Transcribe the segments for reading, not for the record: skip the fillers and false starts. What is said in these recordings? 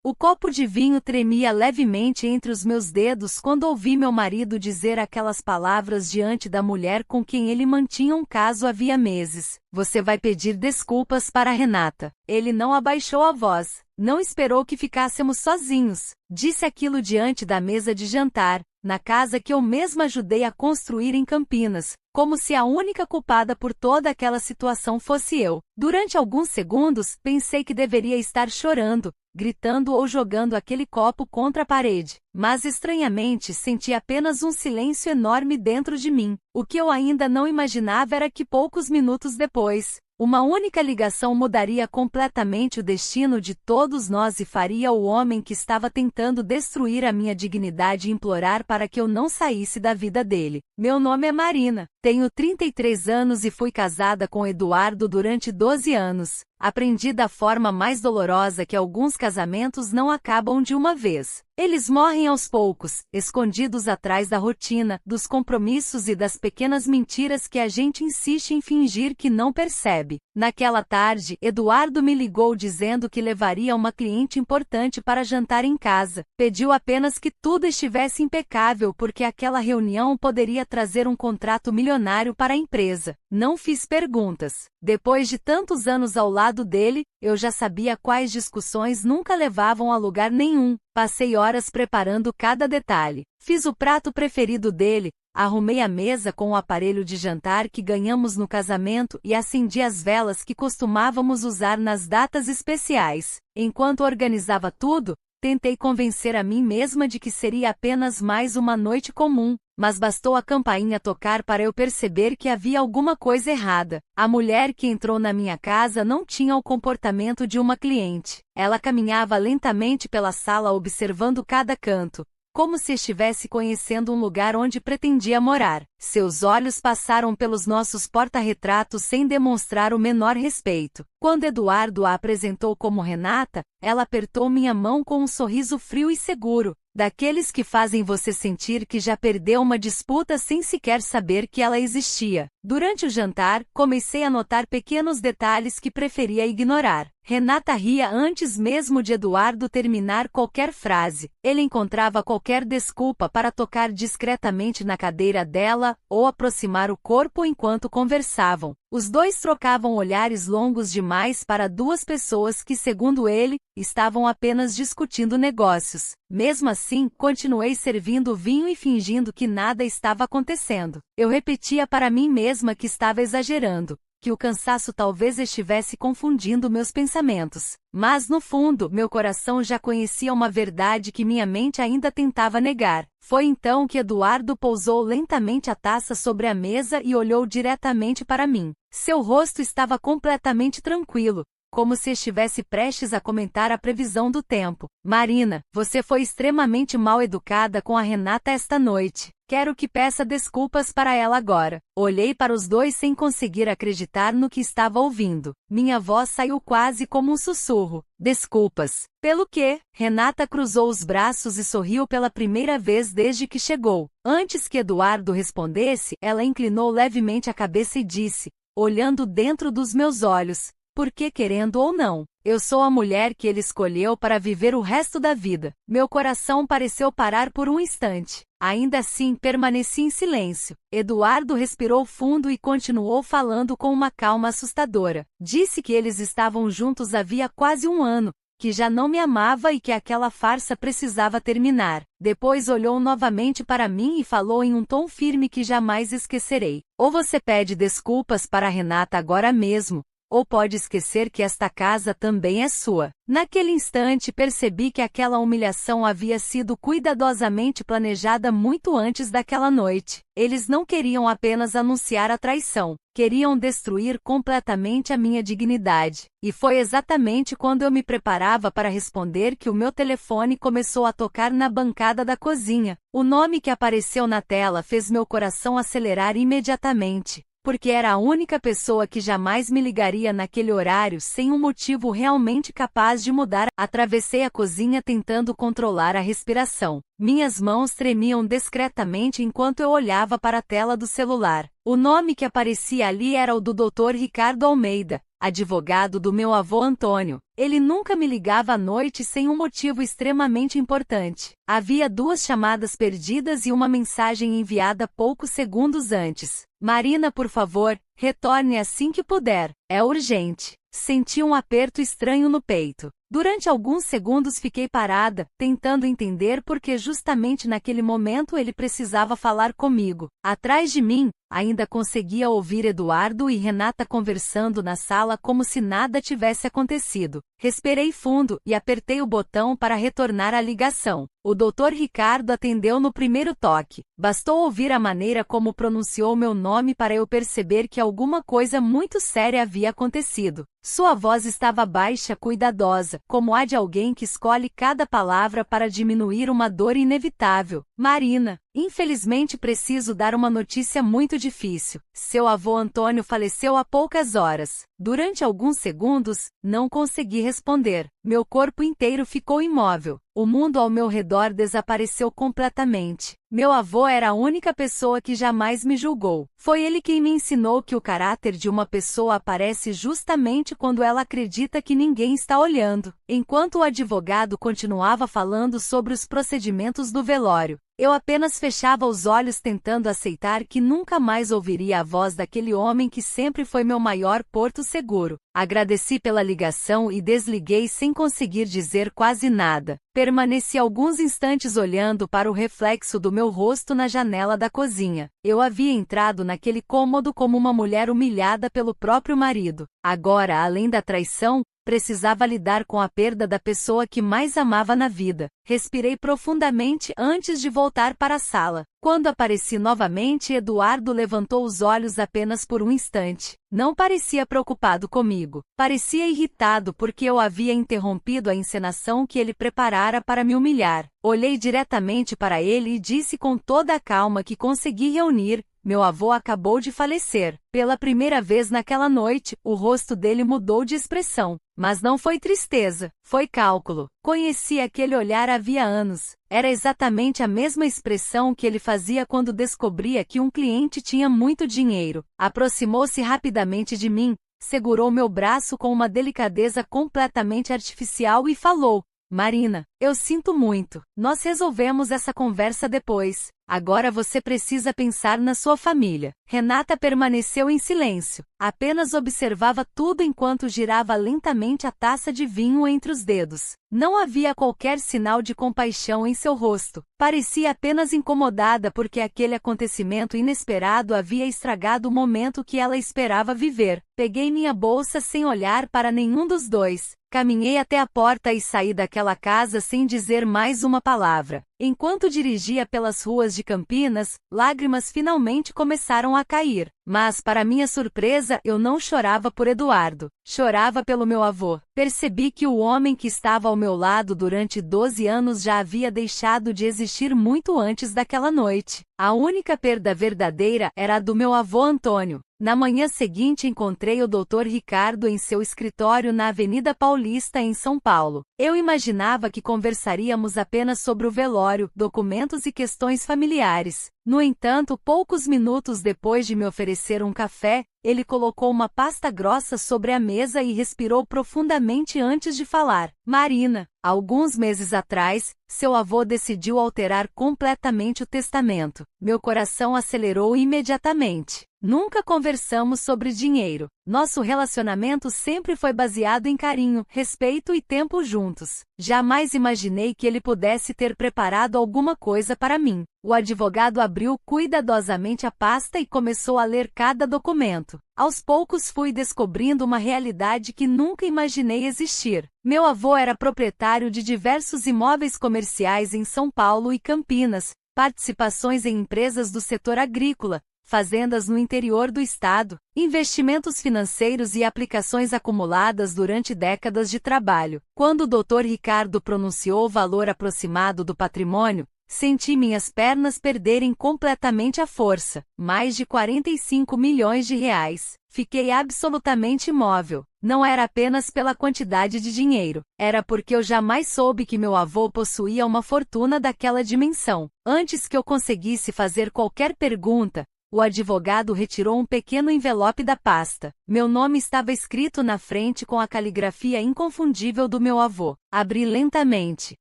O copo de vinho tremia levemente entre os meus dedos quando ouvi meu marido dizer aquelas palavras diante da mulher com quem ele mantinha um caso havia meses. Você vai pedir desculpas para Renata. Ele não abaixou a voz. Não esperou que ficássemos sozinhos. Disse aquilo diante da mesa de jantar, na casa que eu mesma ajudei a construir em Campinas, como se a única culpada por toda aquela situação fosse eu. Durante alguns segundos, pensei que deveria estar chorando, gritando ou jogando aquele copo contra a parede, mas estranhamente senti apenas um silêncio enorme dentro de mim. O que eu ainda não imaginava era que poucos minutos depois, uma única ligação mudaria completamente o destino de todos nós e faria o homem que estava tentando destruir a minha dignidade implorar para que eu não saísse da vida dele. Meu nome é Marina, tenho 33 anos e fui casada com Eduardo durante 12 anos. Aprendi da forma mais dolorosa que alguns casamentos não acabam de uma vez. Eles morrem aos poucos, escondidos atrás da rotina, dos compromissos e das pequenas mentiras que a gente insiste em fingir que não percebe. Naquela tarde, Eduardo me ligou dizendo que levaria uma cliente importante para jantar em casa. Pediu apenas que tudo estivesse impecável porque aquela reunião poderia trazer um contrato milionário para a empresa. Não fiz perguntas. Depois de tantos anos ao lado dele, eu já sabia quais discussões nunca levavam a lugar nenhum. Passei horas preparando cada detalhe. Fiz o prato preferido dele, arrumei a mesa com o aparelho de jantar que ganhamos no casamento e acendi as velas que costumávamos usar nas datas especiais. Enquanto organizava tudo, tentei convencer a mim mesma de que seria apenas mais uma noite comum, mas bastou a campainha tocar para eu perceber que havia alguma coisa errada. A mulher que entrou na minha casa não tinha o comportamento de uma cliente. Ela caminhava lentamente pela sala observando cada canto, como se estivesse conhecendo um lugar onde pretendia morar. Seus olhos passaram pelos nossos porta-retratos sem demonstrar o menor respeito. Quando Eduardo a apresentou como Renata, ela apertou minha mão com um sorriso frio e seguro, daqueles que fazem você sentir que já perdeu uma disputa sem sequer saber que ela existia. Durante o jantar, comecei a notar pequenos detalhes que preferia ignorar. Renata ria antes mesmo de Eduardo terminar qualquer frase. Ele encontrava qualquer desculpa para tocar discretamente na cadeira dela ou aproximar o corpo enquanto conversavam. Os dois trocavam olhares longos demais para duas pessoas que, segundo ele, estavam apenas discutindo negócios. Mesmo assim, continuei servindo o vinho e fingindo que nada estava acontecendo. Eu repetia para mim mesma que estava exagerando, que o cansaço talvez estivesse confundindo meus pensamentos. Mas no fundo, meu coração já conhecia uma verdade que minha mente ainda tentava negar. Foi então que Eduardo pousou lentamente a taça sobre a mesa e olhou diretamente para mim. Seu rosto estava completamente tranquilo, como se estivesse prestes a comentar a previsão do tempo. Marina, você foi extremamente mal educada com a Renata esta noite. Quero que peça desculpas para ela agora. Olhei para os dois sem conseguir acreditar no que estava ouvindo. Minha voz saiu quase como um sussurro. Desculpas. Pelo quê? Renata cruzou os braços e sorriu pela primeira vez desde que chegou. Antes que Eduardo respondesse, ela inclinou levemente a cabeça e disse, olhando dentro dos meus olhos, porque querendo ou não, eu sou a mulher que ele escolheu para viver o resto da vida. Meu coração pareceu parar por um instante. Ainda assim, permaneci em silêncio. Eduardo respirou fundo e continuou falando com uma calma assustadora. Disse que eles estavam juntos havia quase um ano, que já não me amava e que aquela farsa precisava terminar. Depois olhou novamente para mim e falou em um tom firme que jamais esquecerei. Ou você pede desculpas para Renata agora mesmo, ou pode esquecer que esta casa também é sua. Naquele instante percebi que aquela humilhação havia sido cuidadosamente planejada muito antes daquela noite. Eles não queriam apenas anunciar a traição, queriam destruir completamente a minha dignidade. E foi exatamente quando eu me preparava para responder que o meu telefone começou a tocar na bancada da cozinha. O nome que apareceu na tela fez meu coração acelerar imediatamente, porque era a única pessoa que jamais me ligaria naquele horário sem um motivo realmente capaz de mudar. Atravessei a cozinha tentando controlar a respiração. Minhas mãos tremiam discretamente enquanto eu olhava para a tela do celular. O nome que aparecia ali era o do Dr. Ricardo Almeida, advogado do meu avô Antônio. Ele nunca me ligava à noite sem um motivo extremamente importante. Havia 2 chamadas perdidas e uma mensagem enviada poucos segundos antes. Marina, por favor, retorne assim que puder. É urgente. Senti um aperto estranho no peito. Durante alguns segundos fiquei parada, tentando entender por que justamente naquele momento ele precisava falar comigo. Atrás de mim, ainda conseguia ouvir Eduardo e Renata conversando na sala como se nada tivesse acontecido. Respirei fundo e apertei o botão para retornar a ligação. O Dr. Ricardo atendeu no primeiro toque. Bastou ouvir a maneira como pronunciou meu nome para eu perceber que alguma coisa muito séria havia acontecido. Sua voz estava baixa, cuidadosa, como a de alguém que escolhe cada palavra para diminuir uma dor inevitável. Marina, infelizmente preciso dar uma notícia muito difícil. Seu avô Antônio faleceu há poucas horas. Durante alguns segundos, não consegui responder. Meu corpo inteiro ficou imóvel. O mundo ao meu redor desapareceu completamente. Meu avô era a única pessoa que jamais me julgou. Foi ele quem me ensinou que o caráter de uma pessoa aparece justamente quando ela acredita que ninguém está olhando. Enquanto o advogado continuava falando sobre os procedimentos do velório, eu apenas fechava os olhos tentando aceitar que nunca mais ouviria a voz daquele homem que sempre foi meu maior porto seguro. Agradeci pela ligação e desliguei sem conseguir dizer quase nada. Permaneci alguns instantes olhando para o reflexo do meu rosto na janela da cozinha. Eu havia entrado naquele cômodo como uma mulher humilhada pelo próprio marido. Agora, além da traição, precisava lidar com a perda da pessoa que mais amava na vida. Respirei profundamente antes de voltar para a sala. Quando apareci novamente, Eduardo levantou os olhos apenas por um instante. Não parecia preocupado comigo. Parecia irritado porque eu havia interrompido a encenação que ele preparara para me humilhar. Olhei diretamente para ele e disse com toda a calma que consegui reunir: meu avô acabou de falecer. Pela primeira vez naquela noite, o rosto dele mudou de expressão. Mas não foi tristeza, foi cálculo. Conheci aquele olhar havia anos. Era exatamente a mesma expressão que ele fazia quando descobria que um cliente tinha muito dinheiro. Aproximou-se rapidamente de mim, segurou meu braço com uma delicadeza completamente artificial e falou: Marina, eu sinto muito. Nós resolvemos essa conversa depois. Agora você precisa pensar na sua família. Renata permaneceu em silêncio. Apenas observava tudo enquanto girava lentamente a taça de vinho entre os dedos. Não havia qualquer sinal de compaixão em seu rosto. Parecia apenas incomodada porque aquele acontecimento inesperado havia estragado o momento que ela esperava viver. Peguei minha bolsa sem olhar para nenhum dos dois. Caminhei até a porta e saí daquela casa sem dizer mais uma palavra. Enquanto dirigia pelas ruas de Campinas, lágrimas finalmente começaram a cair. Mas, para minha surpresa, eu não chorava por Eduardo. Chorava pelo meu avô. Percebi que o homem que estava ao meu lado durante 12 anos já havia deixado de existir muito antes daquela noite. A única perda verdadeira era a do meu avô Antônio. Na manhã seguinte encontrei o Dr. Ricardo em seu escritório na Avenida Paulista, em São Paulo. Eu imaginava que conversaríamos apenas sobre o velório, documentos e questões familiares. No entanto, poucos minutos depois de me oferecer um café, ele colocou uma pasta grossa sobre a mesa e respirou profundamente antes de falar. Marina, alguns meses atrás, seu avô decidiu alterar completamente o testamento. Meu coração acelerou imediatamente. Nunca conversamos sobre dinheiro. Nosso relacionamento sempre foi baseado em carinho, respeito e tempo juntos. Jamais imaginei que ele pudesse ter preparado alguma coisa para mim. O advogado abriu cuidadosamente a pasta e começou a ler cada documento. Aos poucos fui descobrindo uma realidade que nunca imaginei existir. Meu avô era proprietário de diversos imóveis comerciais em São Paulo e Campinas, participações em empresas do setor agrícola, fazendas no interior do estado, investimentos financeiros e aplicações acumuladas durante décadas de trabalho. Quando o Dr. Ricardo pronunciou o valor aproximado do patrimônio, senti minhas pernas perderem completamente a força. Mais de 45 milhões de reais. Fiquei absolutamente imóvel. Não era apenas pela quantidade de dinheiro, era porque eu jamais soube que meu avô possuía uma fortuna daquela dimensão. Antes que eu conseguisse fazer qualquer pergunta, o advogado retirou um pequeno envelope da pasta. Meu nome estava escrito na frente com a caligrafia inconfundível do meu avô. Abri lentamente.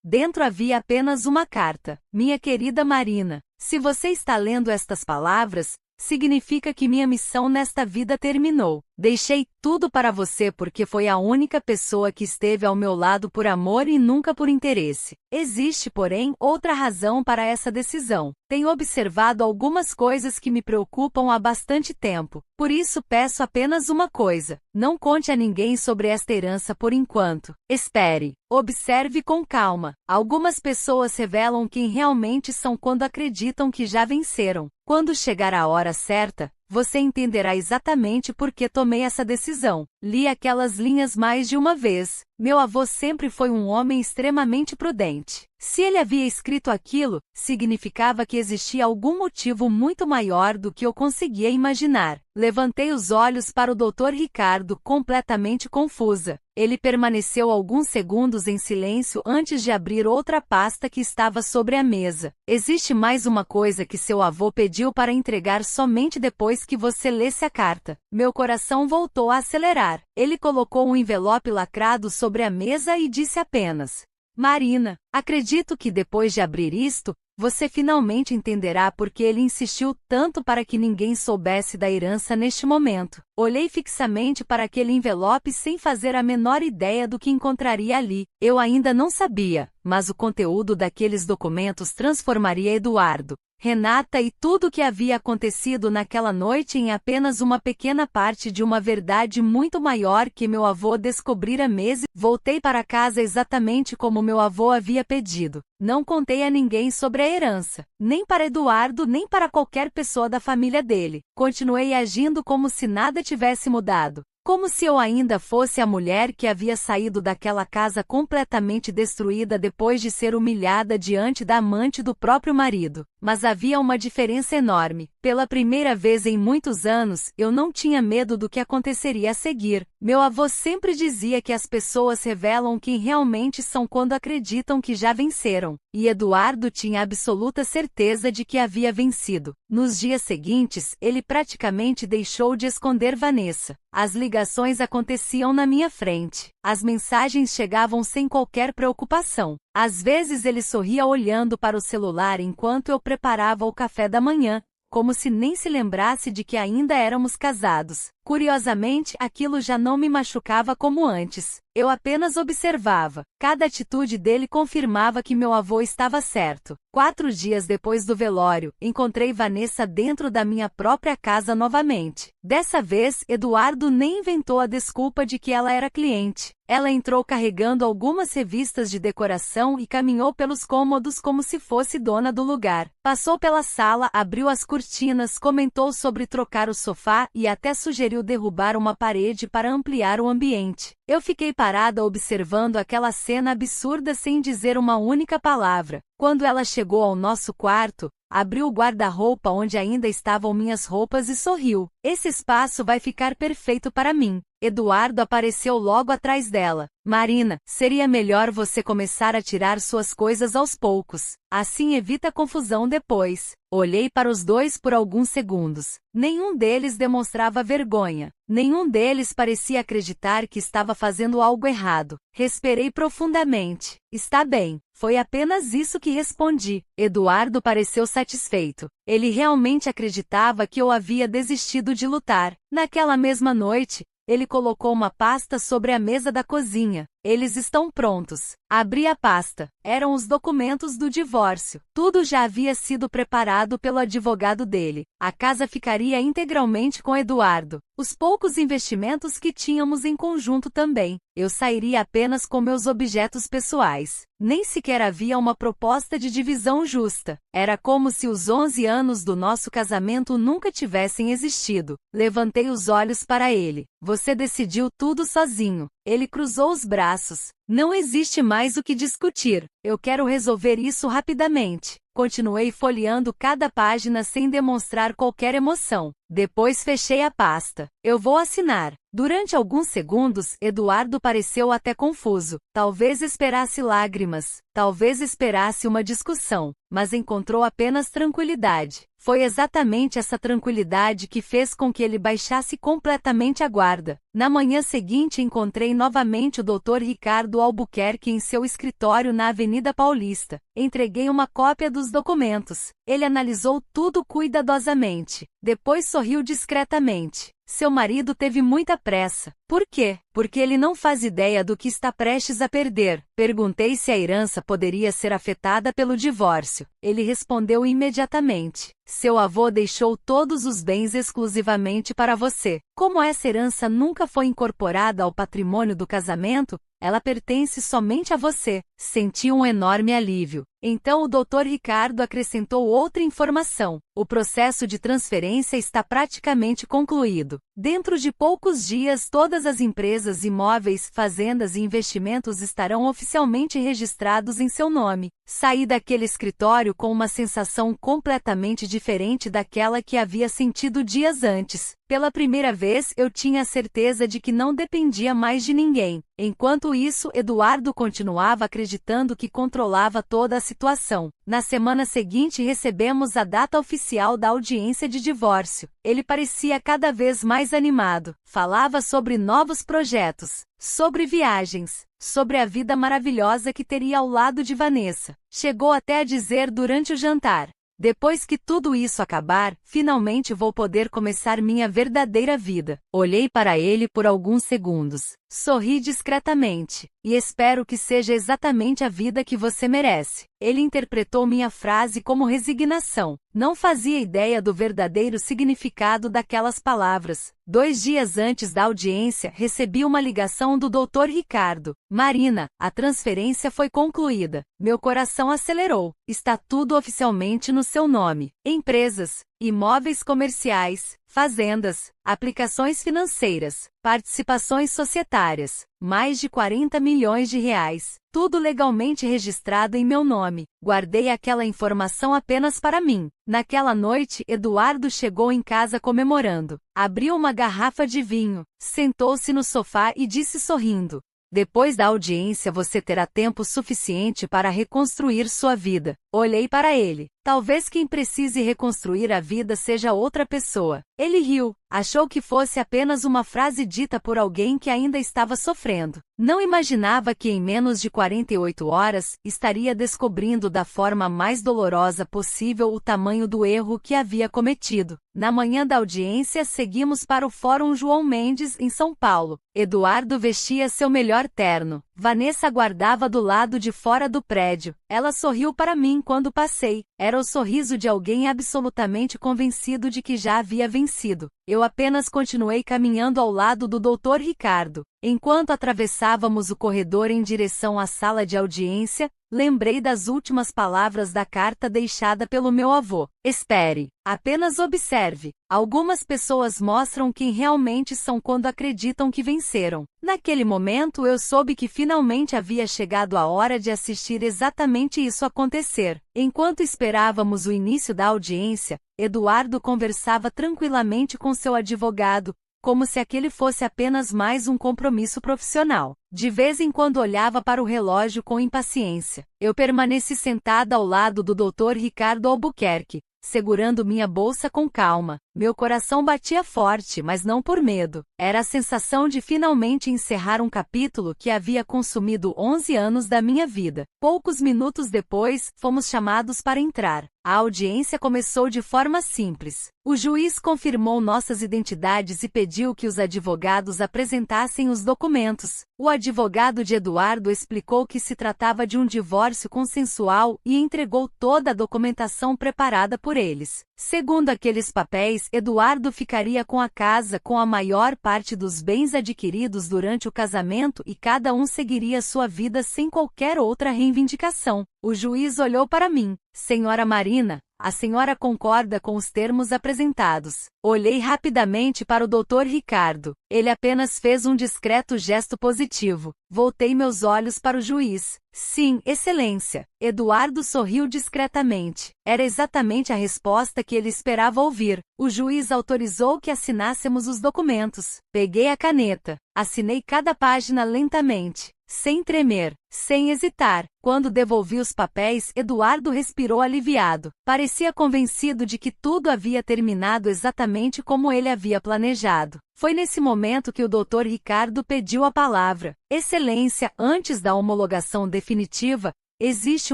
Dentro havia apenas uma carta. Minha querida Marina, se você está lendo estas palavras, significa que minha missão nesta vida terminou. Deixei tudo para você porque foi a única pessoa que esteve ao meu lado por amor e nunca por interesse. Existe, porém, outra razão para essa decisão. Tenho observado algumas coisas que me preocupam há bastante tempo. Por isso peço apenas uma coisa. Não conte a ninguém sobre esta herança por enquanto. Espere. Observe com calma. Algumas pessoas revelam quem realmente são quando acreditam que já venceram. Quando chegar a hora certa, você entenderá exatamente por que tomei essa decisão. Li aquelas linhas mais de uma vez. Meu avô sempre foi um homem extremamente prudente. Se ele havia escrito aquilo, significava que existia algum motivo muito maior do que eu conseguia imaginar. Levantei os olhos para o Dr. Ricardo, completamente confusa. Ele permaneceu alguns segundos em silêncio antes de abrir outra pasta que estava sobre a mesa. Existe mais uma coisa que seu avô pediu para entregar somente depois que você lesse a carta. Meu coração voltou a acelerar. Ele colocou um envelope lacrado sobre a mesa e disse apenas: Marina, acredito que depois de abrir isto, você finalmente entenderá por que ele insistiu tanto para que ninguém soubesse da herança neste momento. Olhei fixamente para aquele envelope sem fazer a menor ideia do que encontraria ali. Eu ainda não sabia, mas o conteúdo daqueles documentos transformaria Eduardo, Renata e tudo o que havia acontecido naquela noite em apenas uma pequena parte de uma verdade muito maior que meu avô descobrira meses. Voltei para casa exatamente como meu avô havia pedido. Não contei a ninguém sobre a herança, nem para Eduardo nem para qualquer pessoa da família dele. Continuei agindo como se nada tivesse mudado. Como se eu ainda fosse a mulher que havia saído daquela casa completamente destruída depois de ser humilhada diante da amante do próprio marido. Mas havia uma diferença enorme. Pela primeira vez em muitos anos, eu não tinha medo do que aconteceria a seguir. Meu avô sempre dizia que as pessoas revelam quem realmente são quando acreditam que já venceram. E Eduardo tinha absoluta certeza de que havia vencido. Nos dias seguintes, ele praticamente deixou de esconder Vanessa. As ligações aconteciam na minha frente. As mensagens chegavam sem qualquer preocupação. Às vezes ele sorria olhando para o celular enquanto eu preparava o café da manhã, como se nem se lembrasse de que ainda éramos casados. Curiosamente, aquilo já não me machucava como antes. Eu apenas observava. Cada atitude dele confirmava que meu avô estava certo. 4 dias depois do velório, encontrei Vanessa dentro da minha própria casa novamente. Dessa vez, Eduardo nem inventou a desculpa de que ela era cliente. Ela entrou carregando algumas revistas de decoração e caminhou pelos cômodos como se fosse dona do lugar. Passou pela sala, abriu as cortinas, comentou sobre trocar o sofá e até sugeriu derrubar uma parede para ampliar o ambiente. Eu fiquei parada observando aquela cena absurda sem dizer uma única palavra. Quando ela chegou ao nosso quarto, abriu o guarda-roupa onde ainda estavam minhas roupas e sorriu. Esse espaço vai ficar perfeito para mim. Eduardo apareceu logo atrás dela. Marina, seria melhor você começar a tirar suas coisas aos poucos. Assim evita confusão depois. Olhei para os dois por alguns segundos. Nenhum deles demonstrava vergonha. Nenhum deles parecia acreditar que estava fazendo algo errado. Respirei profundamente. Está bem. Foi apenas isso que respondi. Eduardo pareceu satisfeito. Ele realmente acreditava que eu havia desistido de lutar. Naquela mesma noite, ele colocou uma pasta sobre a mesa da cozinha. Eles estão prontos. Abri a pasta. Eram os documentos do divórcio. Tudo já havia sido preparado pelo advogado dele. A casa ficaria integralmente com Eduardo. Os poucos investimentos que tínhamos em conjunto também. Eu sairia apenas com meus objetos pessoais. Nem sequer havia uma proposta de divisão justa. Era como se os 11 anos do nosso casamento nunca tivessem existido. Levantei os olhos para ele. Você decidiu tudo sozinho. Ele cruzou os braços. Não existe mais o que discutir. Eu quero resolver isso rapidamente. Continuei folheando cada página sem demonstrar qualquer emoção. Depois fechei a pasta. Eu vou assinar. Durante alguns segundos, Eduardo pareceu até confuso. Talvez esperasse lágrimas. Talvez esperasse uma discussão. Mas encontrou apenas tranquilidade. Foi exatamente essa tranquilidade que fez com que ele baixasse completamente a guarda. Na manhã seguinte encontrei novamente o Dr. Ricardo Albuquerque em seu escritório na Avenida Paulista. Entreguei uma cópia dos documentos. Ele analisou tudo cuidadosamente. Depois sorriu discretamente. Seu marido teve muita pressa. Por quê? Porque ele não faz ideia do que está prestes a perder. Perguntei se a herança poderia ser afetada pelo divórcio. Ele respondeu imediatamente. Seu avô deixou todos os bens exclusivamente para você. Como essa herança nunca foi incorporada ao patrimônio do casamento, ela pertence somente a você. Senti um enorme alívio. Então o Dr. Ricardo acrescentou outra informação. O processo de transferência está praticamente concluído. Dentro de poucos dias todas as empresas, imóveis, fazendas e investimentos estarão oficialmente registrados em seu nome. Saí daquele escritório com uma sensação completamente diferente daquela que havia sentido dias antes. Pela primeira vez eu tinha a certeza de que não dependia mais de ninguém. Enquanto isso, Eduardo continuava acreditando que controlava toda a situação. Na semana seguinte recebemos a data oficial da audiência de divórcio. Ele parecia cada vez mais animado. Falava sobre novos projetos, sobre viagens, sobre a vida maravilhosa que teria ao lado de Vanessa. Chegou até a dizer durante o jantar: depois que tudo isso acabar, finalmente vou poder começar minha verdadeira vida. Olhei para ele por alguns segundos. Sorri discretamente. E espero que seja exatamente a vida que você merece. Ele interpretou minha frase como resignação. Não fazia ideia do verdadeiro significado daquelas palavras. 2 dias antes da audiência, recebi uma ligação do Dr. Ricardo. Marina, a transferência foi concluída. Meu coração acelerou. Está tudo oficialmente no seu nome. Empresas, imóveis comerciais, fazendas, aplicações financeiras, participações societárias, mais de 40 milhões de reais, tudo legalmente registrado em meu nome. Guardei aquela informação apenas para mim. Naquela noite, Eduardo chegou em casa comemorando. Abriu uma garrafa de vinho, sentou-se no sofá e disse sorrindo: depois da audiência você terá tempo suficiente para reconstruir sua vida. Olhei para ele. Talvez quem precise reconstruir a vida seja outra pessoa. Ele riu. Achou que fosse apenas uma frase dita por alguém que ainda estava sofrendo. Não imaginava que em menos de 48 horas, estaria descobrindo da forma mais dolorosa possível o tamanho do erro que havia cometido. Na manhã da audiência, seguimos para o Fórum João Mendes, em São Paulo. Eduardo vestia seu melhor terno. Vanessa aguardava do lado de fora do prédio. Ela sorriu para mim quando passei. Era o sorriso de alguém absolutamente convencido de que já havia vencido. Eu apenas continuei caminhando ao lado do Dr. Ricardo. Enquanto atravessávamos o corredor em direção à sala de audiência, lembrei das últimas palavras da carta deixada pelo meu avô. Espere. Apenas observe. Algumas pessoas mostram quem realmente são quando acreditam que venceram. Naquele momento eu soube que finalmente havia chegado a hora de assistir exatamente isso acontecer. Enquanto esperávamos o início da audiência, Eduardo conversava tranquilamente com seu advogado, como se aquele fosse apenas mais um compromisso profissional. De vez em quando olhava para o relógio com impaciência. Eu permaneci sentada ao lado do Dr. Ricardo Albuquerque, segurando minha bolsa com calma. Meu coração batia forte, mas não por medo. Era a sensação de finalmente encerrar um capítulo que havia consumido 11 anos da minha vida. Poucos minutos depois, fomos chamados para entrar. A audiência começou de forma simples. O juiz confirmou nossas identidades e pediu que os advogados apresentassem os documentos. O advogado de Eduardo explicou que se tratava de um divórcio consensual e entregou toda a documentação preparada por eles. Segundo aqueles papéis, Eduardo ficaria com a casa com a maior parte dos bens adquiridos durante o casamento e cada um seguiria sua vida sem qualquer outra reivindicação. O juiz olhou para mim. Senhora Marina, A senhora concorda com os termos apresentados. Olhei rapidamente para o Dr. Ricardo. Ele apenas fez um discreto gesto positivo. Voltei meus olhos para o juiz. Sim, Excelência. Eduardo sorriu discretamente. Era exatamente a resposta que ele esperava ouvir. O juiz autorizou que assinássemos os documentos. Peguei a caneta. Assinei cada página lentamente, sem tremer, sem hesitar. Quando devolvi os papéis, Eduardo respirou aliviado. Parecia convencido de que tudo havia terminado exatamente como ele havia planejado. Foi nesse momento que o Dr. Ricardo pediu a palavra. Excelência, antes da homologação definitiva, existe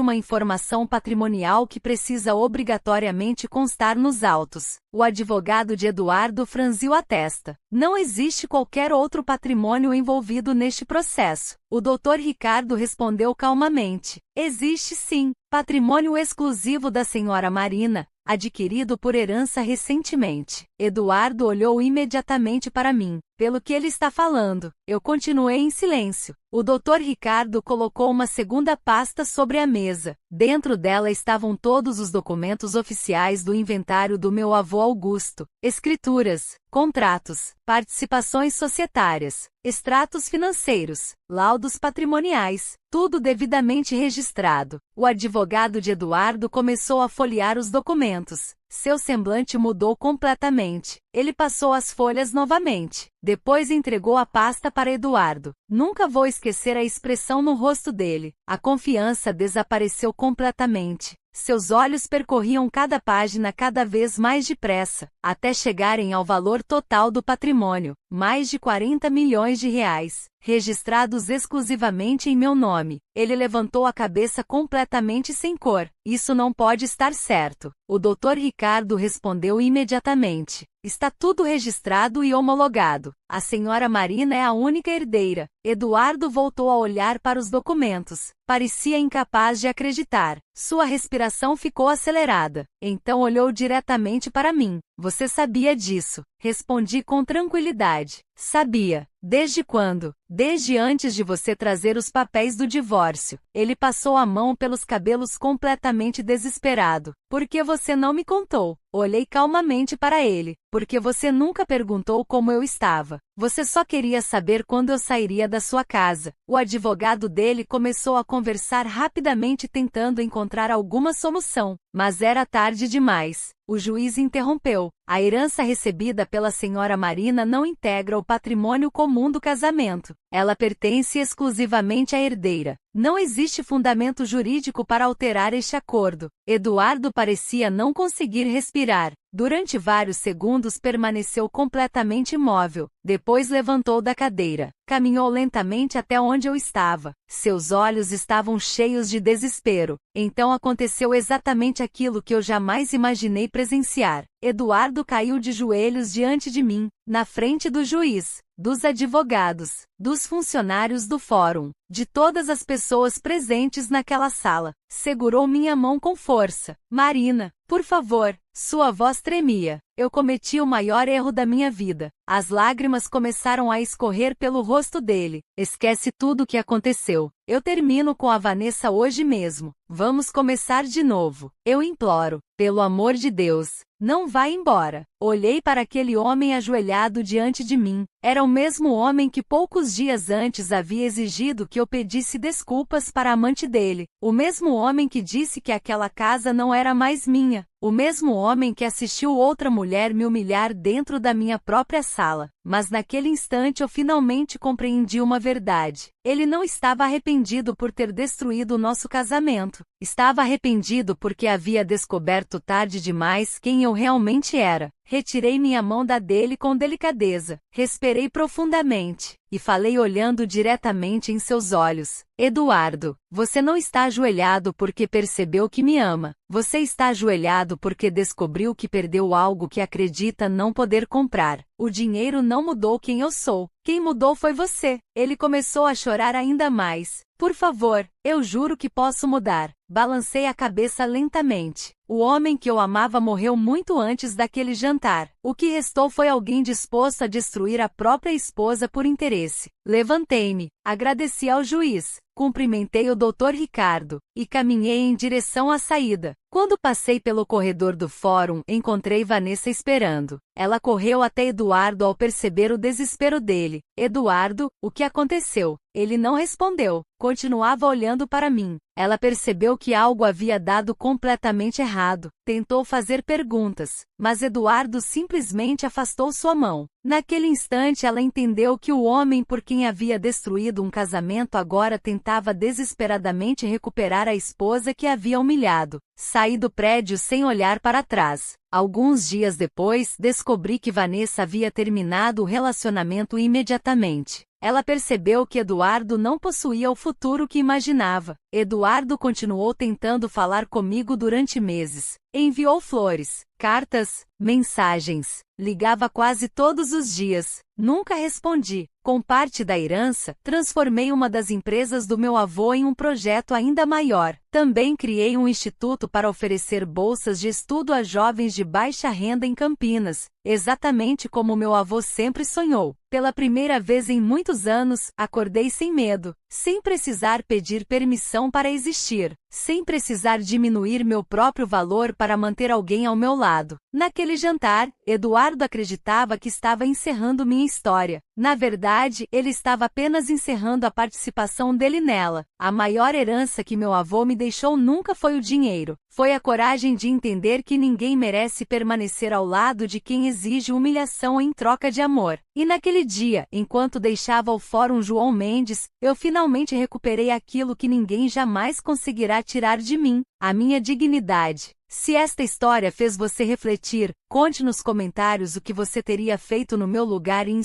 uma informação patrimonial que precisa obrigatoriamente constar nos autos. O advogado de Eduardo franziu a testa. Não existe qualquer outro patrimônio envolvido neste processo. O Dr. Ricardo respondeu calmamente. Existe sim, patrimônio exclusivo da senhora Marina, adquirido por herança recentemente. Eduardo olhou imediatamente para mim. Pelo que ele está falando, eu continuei em silêncio. O Dr. Ricardo colocou uma segunda pasta sobre a mesa. Dentro dela estavam todos os documentos oficiais do inventário do meu avô Augusto, escrituras, contratos, participações societárias, extratos financeiros, laudos patrimoniais, tudo devidamente registrado. O advogado de Eduardo começou a folhear os documentos. Seu semblante mudou completamente. Ele passou as folhas novamente. Depois entregou a pasta para Eduardo. Nunca vou esquecer a expressão no rosto dele. A confiança desapareceu completamente. Seus olhos percorriam cada página cada vez mais depressa, até chegarem ao valor total do patrimônio, mais de 40 milhões de reais, registrados exclusivamente em meu nome. Ele levantou a cabeça completamente sem cor. Isso não pode estar certo. O Dr. Ricardo respondeu imediatamente. Está tudo registrado e homologado. A senhora Marina é a única herdeira. Eduardo voltou a olhar para os documentos. Parecia incapaz de acreditar. Sua respiração ficou acelerada. Então olhou diretamente para mim. Você sabia disso? Respondi com tranquilidade. Sabia. Desde quando? Desde antes de você trazer os papéis do divórcio. Ele passou a mão pelos cabelos completamente desesperado. Por que você não me contou? Olhei calmamente para ele. Porque você nunca perguntou como eu estava. Você só queria saber quando eu sairia da sua casa. O advogado dele começou a conversar rapidamente tentando encontrar alguma solução. Mas era tarde demais. O juiz interrompeu. A herança recebida pela senhora Marina não integra o patrimônio comum do casamento. Ela pertence exclusivamente à herdeira. Não existe fundamento jurídico para alterar este acordo. Eduardo parecia não conseguir respirar. Durante vários segundos permaneceu completamente imóvel. Depois levantou da cadeira. Caminhou lentamente até onde eu estava. Seus olhos estavam cheios de desespero. Então aconteceu exatamente aquilo que eu jamais imaginei presenciar. Eduardo caiu de joelhos diante de mim, na frente do juiz, dos advogados, dos funcionários do fórum, de todas as pessoas presentes naquela sala. Segurou minha mão com força. Marina, por favor. Sua voz tremia. Eu cometi o maior erro da minha vida. As lágrimas começaram a escorrer pelo rosto dele. Esquece tudo o que aconteceu. Eu termino com a Vanessa hoje mesmo. Vamos começar de novo. Eu imploro. Pelo amor de Deus, não vá embora. Olhei para aquele homem ajoelhado diante de mim. Era o mesmo homem que poucos dias antes havia exigido que eu pedisse desculpas para a amante dele. O mesmo homem que disse que aquela casa não era mais minha. O mesmo homem que assistiu outra mulher me humilhar dentro da minha própria sala. Mas naquele instante eu finalmente compreendi uma verdade. Ele não estava arrependido por ter destruído o nosso casamento. Estava arrependido porque havia descoberto tarde demais quem eu realmente era. Retirei minha mão da dele com delicadeza. Respirei profundamente. E falei olhando diretamente em seus olhos. Eduardo, você não está ajoelhado porque percebeu que me ama. Você está ajoelhado porque descobriu que perdeu algo que acredita não poder comprar. O dinheiro não mudou quem eu sou. Quem mudou foi você. Ele começou a chorar ainda mais. Por favor, eu juro que posso mudar. Balancei a cabeça lentamente. O homem que eu amava morreu muito antes daquele jantar. O que restou foi alguém disposto a destruir a própria esposa por interesse. Levantei-me. Agradeci ao juiz. Cumprimentei o Dr. Ricardo. e caminhei em direção à saída. Quando passei pelo corredor do fórum, encontrei Vanessa esperando. Ela correu até Eduardo ao perceber o desespero dele. Eduardo, o que aconteceu? Ele não respondeu. Continuava olhando para mim. Ela percebeu que algo havia dado completamente errado. Tentou fazer perguntas, mas Eduardo simplesmente afastou sua mão. Naquele instante ela entendeu que o homem por quem havia destruído um casamento agora tentava desesperadamente recuperar a esposa que havia humilhado. Saí do prédio sem olhar para trás. Alguns dias depois, descobri que Vanessa havia terminado o relacionamento imediatamente. Ela percebeu que Eduardo não possuía o futuro que imaginava. Eduardo continuou tentando falar comigo durante meses. Enviou flores, cartas, mensagens. Ligava quase todos os dias. Nunca respondi. Com parte da herança, transformei uma das empresas do meu avô em um projeto ainda maior. Também criei um instituto para oferecer bolsas de estudo a jovens de baixa renda em Campinas, exatamente como meu avô sempre sonhou. Pela primeira vez em muitos anos, acordei sem medo, sem precisar pedir permissão para existir, sem precisar diminuir meu próprio valor para manter alguém ao meu lado. Naquele jantar, Eduardo acreditava que estava encerrando minha história. Na verdade, ele estava apenas encerrando a participação dele nela. A maior herança que meu avô me deixou nunca foi o dinheiro. Foi a coragem de entender que ninguém merece permanecer ao lado de quem exige humilhação em troca de amor. E naquele dia, enquanto deixava o Fórum João Mendes, eu finalmente recuperei aquilo que ninguém jamais conseguirá tirar de mim, a minha dignidade. Se esta história fez você refletir, conte nos comentários o que você teria feito no meu lugar e inscreva